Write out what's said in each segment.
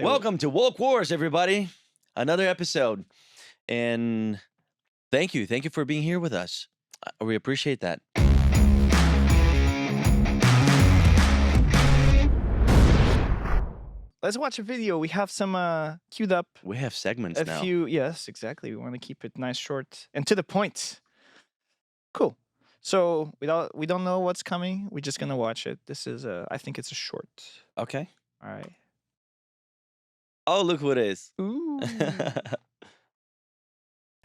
Welcome to Woke Wars, everybody. Another episode. And thank you. Thank you for being here with us. We appreciate that. Let's watch a video. We have some queued up. We have segments now. Yes, exactly. We want to keep it nice, short, and to the point. Cool. So we don't know what's coming. We're just gonna watch it. This is I think it's a short. Okay. All right. Oh, look who it is. Ooh.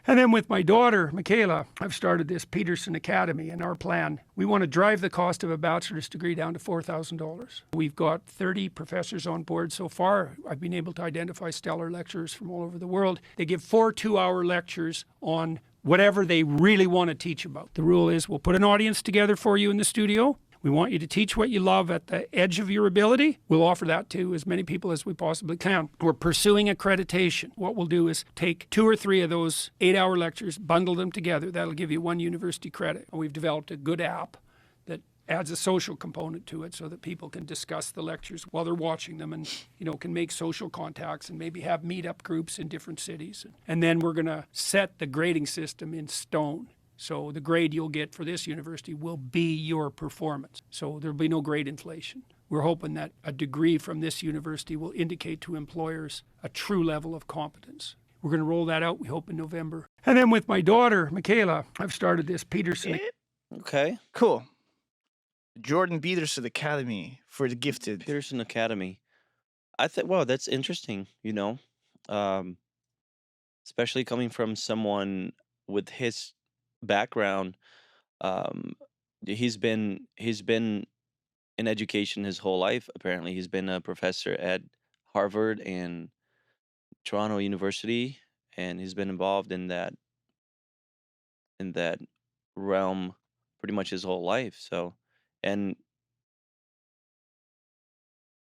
And then with my daughter, Michaela, I've started this Peterson Academy, and our plan, we want to drive the cost of a bachelor's degree down to $4,000. We've got 30 professors on board so far. I've been able to identify stellar lecturers from all over the world. They give 4 2-hour lectures on whatever they really want to teach about. The rule is we'll put an audience together for you in the studio. We want you to teach what you love at the edge of your ability. We'll offer that to as many people as we possibly can. We're pursuing accreditation. What we'll do is take 2 or 3 of those 8-hour lectures, bundle them together. That'll give you 1 university credit. And we've developed a good app that adds a social component to it so that people can discuss the lectures while they're watching them and, can make social contacts and maybe have meetup groups in different cities. And then we're going to set the grading system in stone. So the grade you'll get for this university will be your performance. So there'll be no grade inflation. We're hoping that a degree from this university will indicate to employers a true level of competence. We're going to roll that out, we hope, in November. And then with my daughter, Michaela, I've started this Peterson. Okay. Cool. Jordan Peterson Academy for the gifted. Peterson Academy. I think, wow, that's interesting, especially coming from someone with his background. He's been in education his whole life. Apparently, he's been a professor at Harvard and Toronto University, and he's been involved in that realm pretty much his whole life. So, and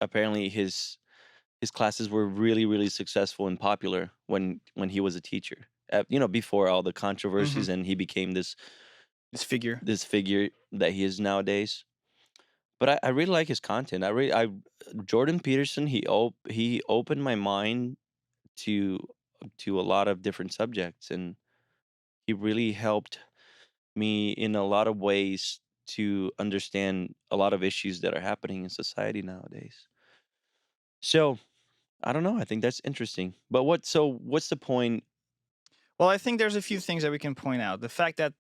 apparently his classes were really, really successful and popular when he was a teacher. Before all the controversies, and he became this figure that he is nowadays. But I really like his content. Jordan Peterson, he opened my mind to a lot of different subjects, and he really helped me in a lot of ways to understand a lot of issues that are happening in society nowadays. So, I don't know. I think that's interesting. But what's the point? Well, I think there's a few things that we can point out. The fact that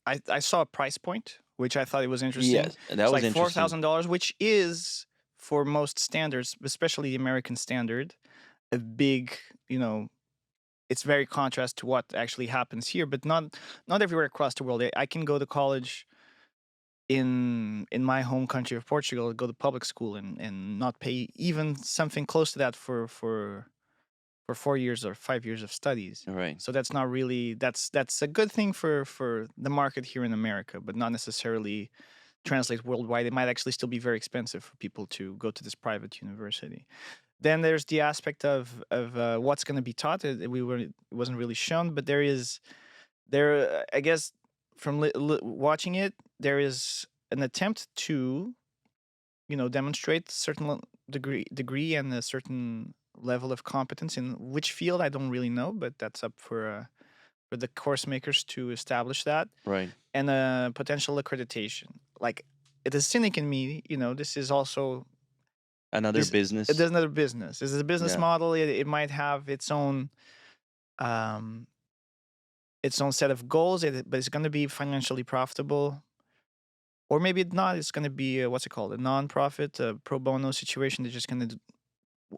I saw a price point, which I thought it was interesting. Yes, that was like interesting. $4,000, which is, for most standards, especially the American standard, a big, it's very contrast to what actually happens here, but not everywhere across the world. I can go to college in my home country of Portugal, go to public school and not pay even something close to that for 4 years or 5 years of studies. Right. So that's not really that's a good thing for the market here in America, but not necessarily translate worldwide. It might actually still be very expensive for people to go to this private university. Then there's the aspect of what's going to be taught. It wasn't really shown, but I guess from watching it, there is an attempt to, demonstrate certain degree and a certain level of competence in which field I don't really know, but that's up for the course makers to establish that. Right. And a potential accreditation. Like, it is cynic in me, this is also another business. It is another business. This is a business model. It might have its own set of goals, but it's going to be financially profitable. Or maybe it's not. It's going to be a non-profit, pro bono situation. They're just going to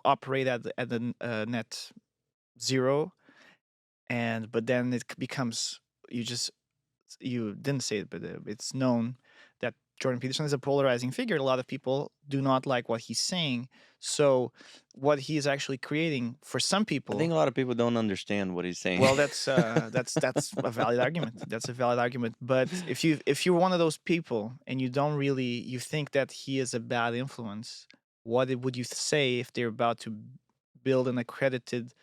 operate at the net zero, but then it becomes you didn't say it, but it's known that Jordan Peterson is a polarizing figure. A lot of people do not like what he's saying. So what he is actually creating for some people, I think a lot of people don't understand what he's saying. well, that's a valid argument. That's a valid argument. But if you're one of those people and you think that he is a bad influence, what would you say if they're about to build an accredited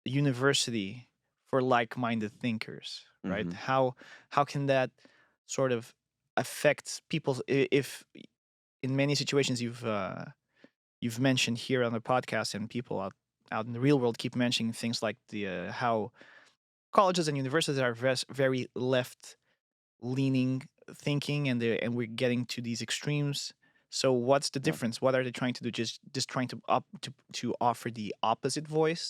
university for like-minded thinkers, right? How can that sort of affect people if in many situations you've mentioned here on the podcast, and people out in the real world keep mentioning things like the how colleges and universities are very left leaning thinking, and we're getting to these extremes. So what's the Yeah. difference? What are they trying to do? Just trying to offer the opposite voice?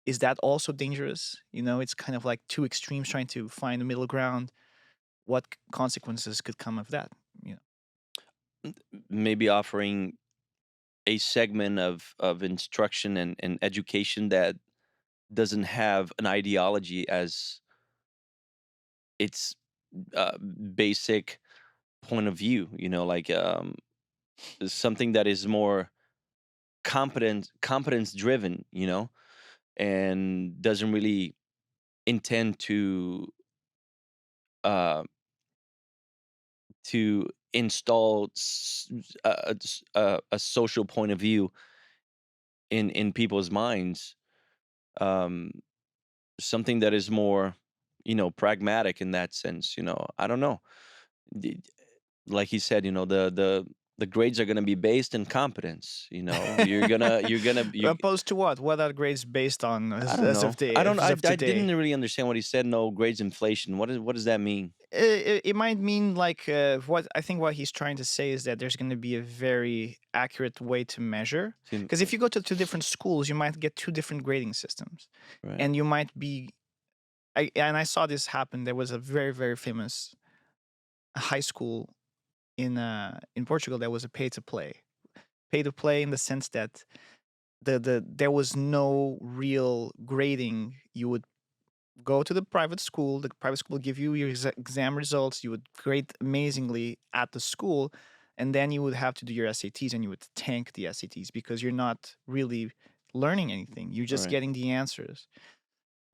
Is that also dangerous? It's kind of like two extremes trying to find a middle ground. What consequences could come of that? you know Maybe offering a segment of instruction and education that doesn't have an ideology as its basic point of view, like something that is more competence driven, and doesn't really intend uh to install a social point of view in people's minds. um Something that is more, pragmatic in that sense. I don't know. D- like he said, the grades are going to be based in competence. You're gonna you Opposed to what? What are grades based on I don't know. as of I today? didn't really understand what he said. No grades inflation. What does that mean? It might mean like what I think what he's trying to say is that there's going to be a very accurate way to measure. Seem- Because if you go to two different schools, you might get two different grading systems, right. and you might be. I saw this happen. There was a very very famous high school in Portugal that was a pay to play in the sense that there was no real grading. You would go to the private school. The private school would give you your exam results. You would grade amazingly at the school, and then you would have to do your SATs, and you would tank the SATs because you're not really learning anything. You're just Right. getting the answers.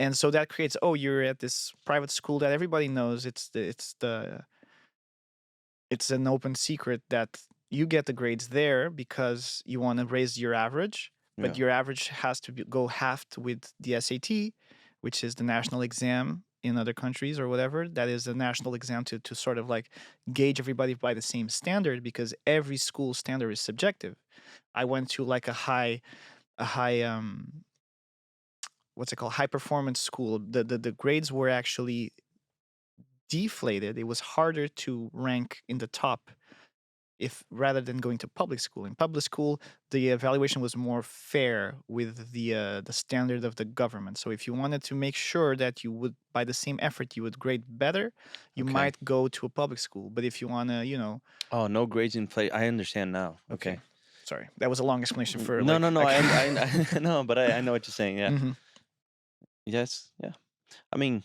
And so that creates, oh, you're at this private school that everybody knows. It's an open secret that you get the grades there because you want to raise your average, but Yeah. your average has to go halved with the SAT, which is the national exam in other countries or whatever. That is a national exam to sort of like gauge everybody by the same standard, because every school standard is subjective. I went to like a high what's it called, high performance school. The grades were actually deflated. It was harder to rank in the top if rather than going to public school. In public school, the evaluation was more fair with the standard of the government. So if you wanted to make sure that you would, by the same effort, you would grade better, you Okay. might go to a public school. But if you want to, Oh, no grades inflation. I understand now. okay, Okay. sorry, that was a long explanation for No, no, like no. I no, but I know what you're saying. Yeah. Mhm. Yes. Yeah. I mean,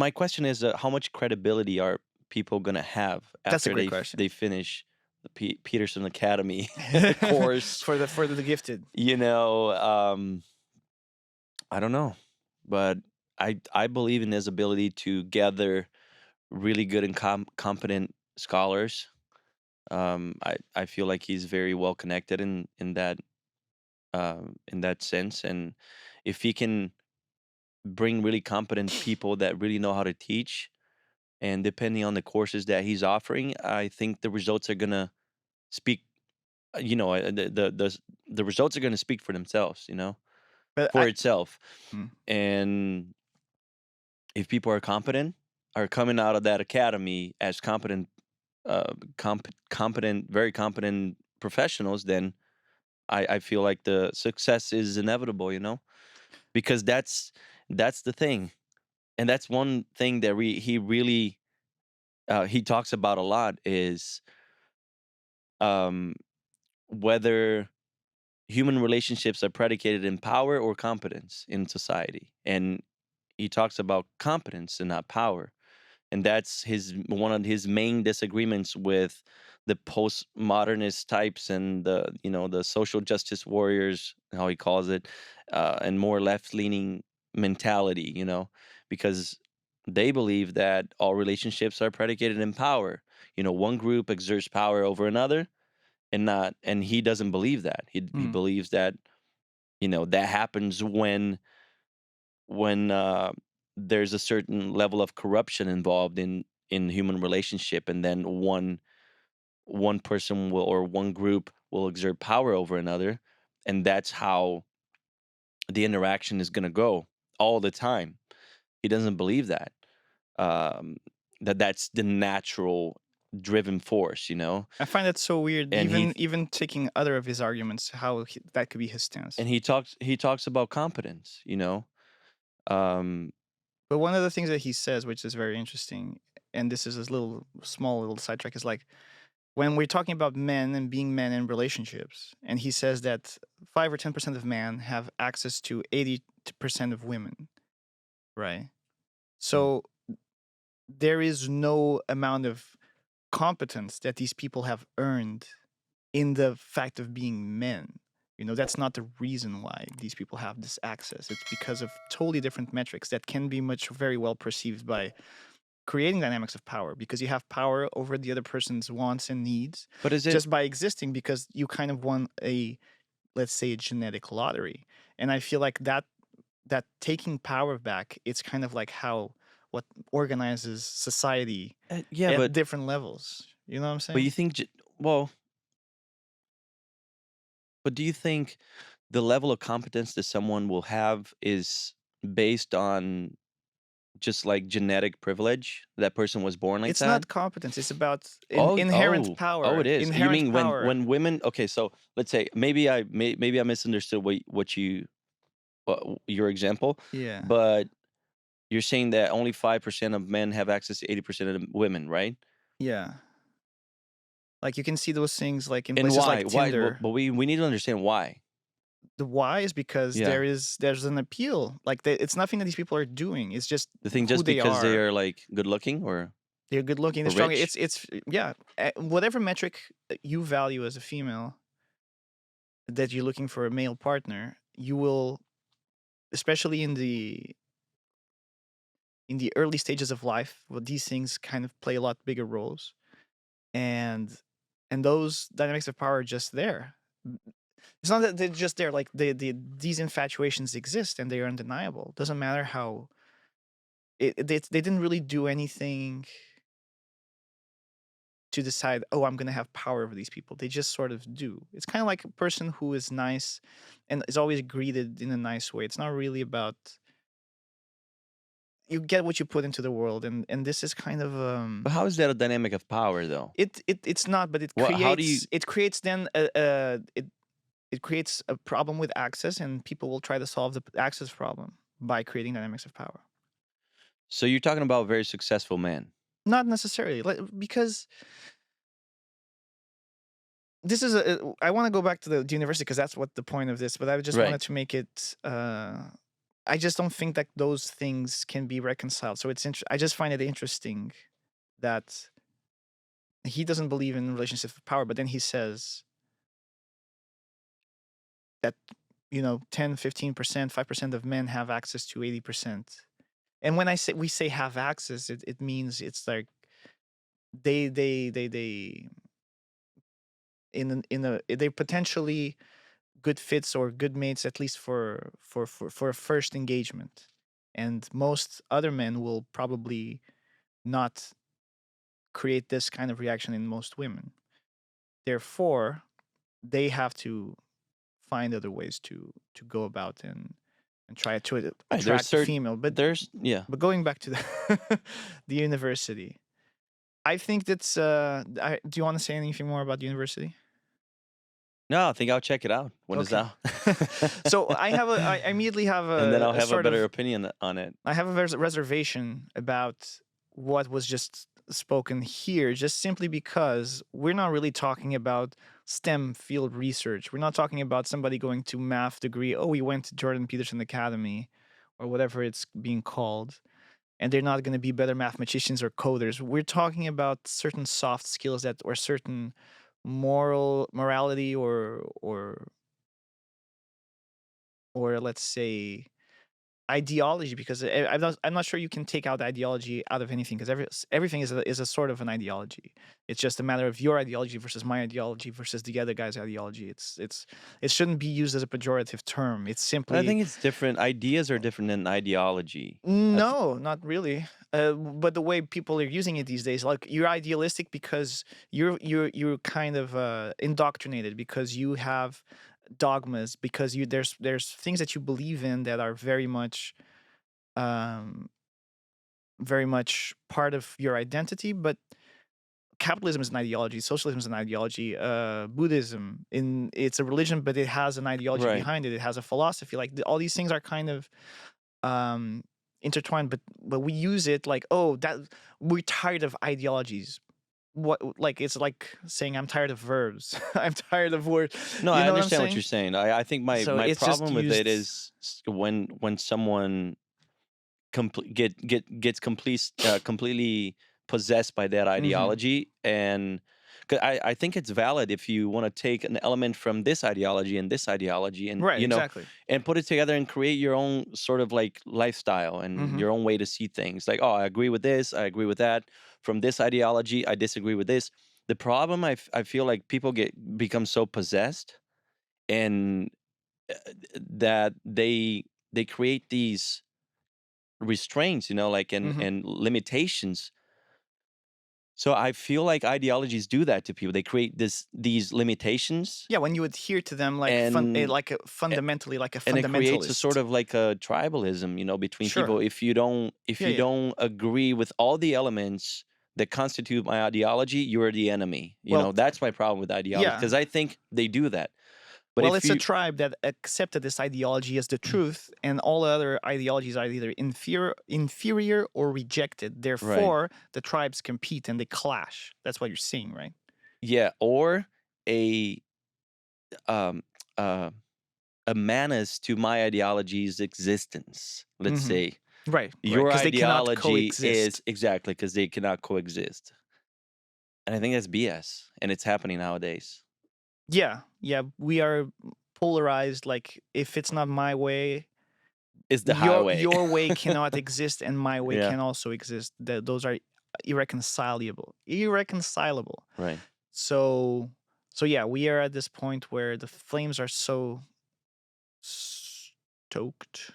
my question is, how much credibility are people gonna have That's a after great question. they finish the Peterson Academy course? For the gifted. You know, I don't know, but I believe in his ability to gather really good and competent scholars. I feel like he's very well connected in that sense, and if he can bring really competent people that really know how to teach, and depending on the courses that he's offering, I think the results are gonna speak. The results are gonna speak for themselves. But For itself, mm. and if people are competent, are coming out of that academy as competent, very competent professionals, then I feel like the success is inevitable. Because that's the thing, and that's one thing that he really he talks about a lot is um, whether human relationships are predicated in power or competence in society, and he talks about competence and not power. And that's one of his main disagreements with the postmodernist types and the social justice warriors, how he calls it, and more left leaning mentality. Because they believe that all relationships are predicated in power. One group exerts power over another, and he doesn't believe that. He Mm. believes that that happens when there's a certain level of corruption involved in human relationship, and then one person will, or one group will exert power over another, and that's how the interaction is going to go all the time. He doesn't believe that. Um, that's the natural driven force, you know. I find that so weird. And Even taking other of his arguments, how that could be his stance. he talks about competence, you know. Um, But one of the things that he says, which is very interesting, and this is a small little sidetrack, is like when we're talking about men and being men in relationships, and he says that 5 or 10% of men have access to 80% of women, right? mm. So there is no amount of competence that these people have earned in the fact of being men. You know, that's not the reason why these people have this access. It's because of totally different metrics that can be very well perceived by creating dynamics of power, because you have power over the other person's wants and needs But is it? just by existing, because you kind of won a, let's say, a genetic lottery. And I feel like that taking power back, it's kind of like how what organizes society Yeah, at different levels. You know what I'm but you saying? think well, but do you think the level of competence that someone will have is based on just like genetic privilege? That person was born like It's that? not competence. It's about Oh, inherent oh, oh, it power. is. You Inherent mean power. when women? Okay, so let's say maybe I misunderstood what you your example, Yeah. but you're saying that only 5% of men have access to 80% of the women, right? Yeah. Like you can see those things like in And places why? like Why? Tinder. But we need to understand why. The why is because Yeah, there's an appeal. Like it's nothing that these people are doing. It's just the thing who just they because they are. are like good looking They're good looking. They're or strong. rich. It's yeah. Whatever metric you value as a female that you're looking for a male partner, you will, especially in the early stages of life, where these things kind of play a lot bigger roles, and those dynamics of power are just there. It's not that they're just there. Like these infatuations exist and they are undeniable. Doesn't matter how they didn't really do anything to decide, oh, I'm gonna have power over these people. They just sort of do. It's kind of like a person who is nice and is always greeted in a nice way. It's not really about, you get what you put into the world, and this is kind of But how is that a dynamic of power, though? it's not, but What? How do you? it creates then it creates a problem with access, and people will try to solve the access problem by creating dynamics of power. So you're talking about a very successful man, Not necessarily, like, because this is I want to go back to the university because that's what the point of this, but I just right? wanted to make it I just don't think that those things can be reconciled. So I just find it interesting that he doesn't believe in relationships of power, but then he says that, 10, 15%, 5% of men have access to 80%. And when we say have access, it means it's like they they potentially good fits or good mates, at least for a first engagement. And most other men will probably not create this kind of reaction in most women. Therefore, they have to find other ways to go about and try to Right. There's attract the certain. female. There's yeah. But going back to the university, I think that's. Do you want to say anything more about the university? No, I think I'll check it out when it's Okay. out, So I immediately have and then I'll a have a sort better of opinion on it. I have a reservation about what was just spoken here, just simply because we're not really talking about STEM field research. We're not talking about somebody going to math degree. Oh, we went to Jordan Peterson Academy or whatever it's being called, and they're not going to be better mathematicians or coders. We're talking about certain soft skills that, or certain morality, or let's say ideology, because I'm not sure you can take out ideology out of anything, because everything is a sort of an ideology. It's just a matter of your ideology versus my ideology versus the other guy's ideology. It shouldn't be used as a pejorative term. It's But I simply think it's different. Ideas are different than ideology. no, not really. But the way people are using it these days, like you're idealistic because you're kind of indoctrinated, because you have dogmas, because there's things that you believe in that are um, very much part of your identity. But capitalism is an ideology, socialism is an ideology, Buddhism it's a religion, but it has an ideology Right. behind it. It has a philosophy. Like all these things are kind of um intertwined, but we use it like, oh, that we're tired of ideologies. What, like, it's like saying I'm tired of verbs. I'm tired of words. No, You I know what I'm understand what saying? you're saying. I think my So my it's just problem with it used. is when someone gets completely possessed by that Hmm. ideology. And 'cause I think it's valid if you want to take an element from this ideology and this ideology, and Right, exactly. and put it together and create your own sort of like lifestyle and Hmm. your own way to see things. Like, oh, I agree with this, I agree with that. From this ideology, I disagree with this. The problem, I feel like people become so possessed, and uh, that they create these restraints, like, and Hmm. and limitations. So I feel like ideologies do that to people. They create these limitations, Yeah, when you adhere to them, like and fundamentally, like a and it creates a sort fundamentalist. of like a tribalism, between Sure. people. If Yeah, you yeah. don't agree with all the elements that constitute my ideology, you're the enemy. Well, That's my problem with ideology, yeah. because I think they do that. But Well, if it's a you tribe that accepted this ideology as the truth, and all other ideologies are either inferior or rejected. right, Therefore, the tribes compete and they clash. That's what you're seeing, right? yeah, or a um uh a menace to my ideology's existence. Let's Hmm. say Right, right. your Because they cannot ideology coexist. is exactly because they cannot coexist. And I think that's BS. And it's happening nowadays. Yeah, yeah. We are polarized. Like, if it's not my way, It's the highway. your way cannot exist, and my way Yeah. can also exist. Those are irreconcilable. Irreconcilable. Right. So, so yeah, we are at this point where the flames are so stoked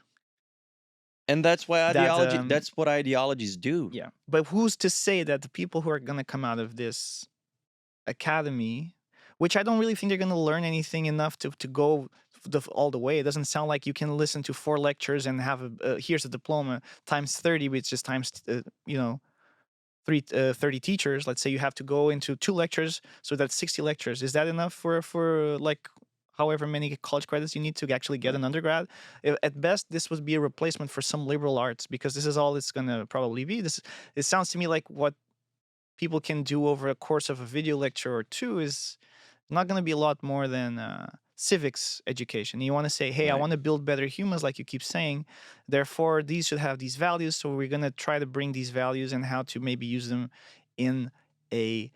And that that's what ideologies do. yeah. But who's to say that the people who are going to come out of this academy, which I don't really think they're going to learn anything enough to go all the way. It doesn't sound like you can listen to 4 lectures and have here's a diploma times 30, which is times 30 teachers. Let's say you have to go into 2 lectures, so that's 60 lectures. Is that enough for like however many college credits you need to actually get an undergrad? At best, this would be a replacement for some liberal arts, because this is all it's going to probably be. It sounds to me like what people can do over a course of a video lecture or two is not going to be a lot more than civics education. You want to say, hey, I Right. want to build better humans, like you keep saying. Therefore, these should have these values. So we're going to try to bring these values and how to maybe use them in a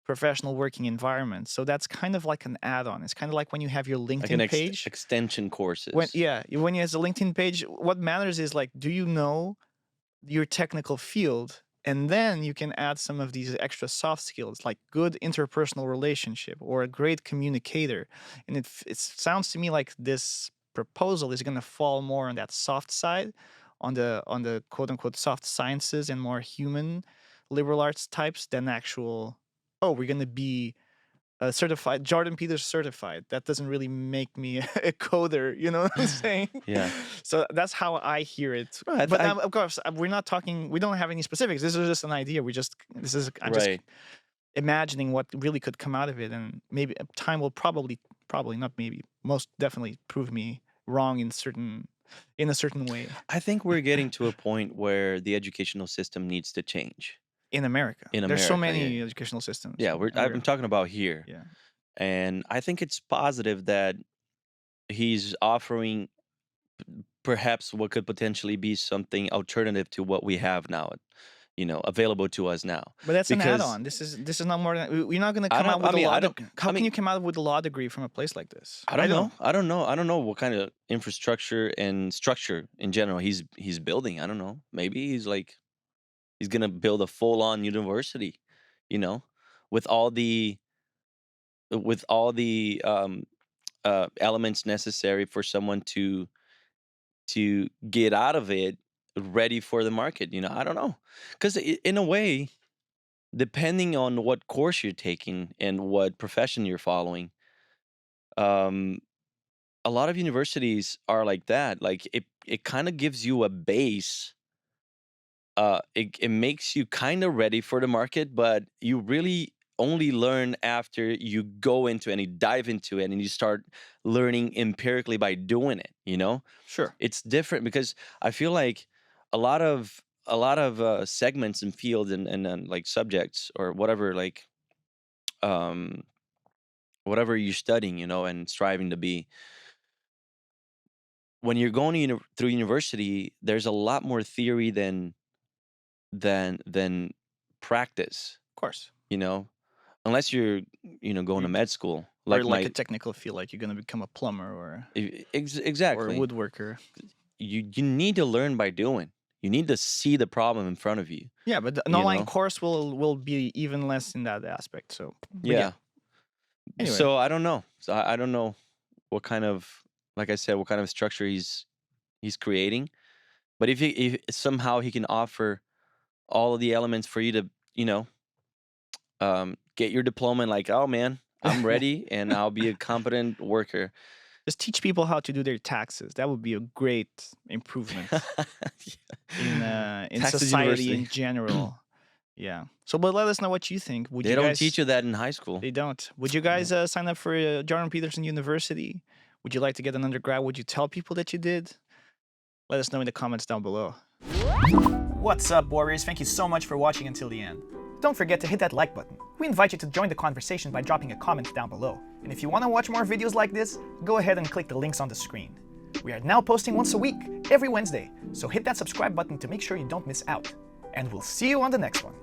professional working environment. So that's kind of like an add-on. It's kind of like when you have your Like an LinkedIn page. extension courses. When you have a LinkedIn page, what matters is like, do you know your technical field, and then you can add some of these extra soft skills like good interpersonal relationship or a great communicator. And it sounds to me like this proposal is going to fall more on that soft side, on the quote unquote soft sciences and more human liberal arts types, than actual, oh, we're going to be certified Jordan Peters certified. That doesn't really make me a coder, you know what I'm saying? Yeah. So that's how I hear it. No, But of course, we're not talking. We don't have any specifics. This is just an idea. I'm just right. imagining what really could come out of it, and maybe time will probably not maybe, most definitely prove me wrong in a certain way I think we're getting to a point where the educational system needs to change in America. in There's so America. many Yeah. educational systems. Yeah, And I'm talking about here. yeah. And I think it's positive that he's offering perhaps what could potentially be something alternative to what we have now. available to us now. But that's an Because add-on. This is not more than you're not going to I come out don't. I with a mean, law. I don't. How I can mean, you come out with a law degree from a place like this? I don't know. I don't know. I don't know what kind of infrastructure and structure in general he's building. I don't know. Maybe he's gonna build a full-on university, you know, with all the elements necessary for someone to get out of it ready for the market. I don't know, because in a way, depending on what course you're taking and what profession you're following, um, a lot of universities are like that. Like it kind of gives you a base. It makes you kind of ready for the market, but you really only learn after you go into and you dive into it and you start learning empirically by doing it. Sure. It's different because I feel like a lot of segments and fields and like subjects or whatever, like um whatever you're studying, and striving to be, when you're going through university, there's a lot more theory than practice, Of course. unless you're going to You- med school, Or like like a my technical field, like you're going to become a plumber or a exactly. woodworker. You need to learn by doing. You need to see the problem in front of you. Yeah, but an You online know? course will be even less in that aspect. So, but Yeah. Anyway. So I don't know. So I don't know what kind of, like I said, what kind of structure he's creating. But if somehow he can offer all of the elements for you to, get your diploma and like, oh man, I'm ready and I'll be a competent worker. Just teach people how to do their taxes. That would be a great improvement in Taxes society University. in general. Yeah. So, but let us know what you think. Would They you don't guys teach you that in high school. They don't. Would you guys sign up for Jordan Peterson University? Would you like to get an undergrad? Would you tell people that you did? Let us know in the comments down below. What's up, Warriors? Thank you so much for watching until the end. Don't forget to hit that like button. We invite you to join the conversation by dropping a comment down below. And if you want to watch more videos like this, go ahead and click the links on the screen. We are now posting once a week, every Wednesday, so hit that subscribe button to make sure you don't miss out. And we'll see you on the next one.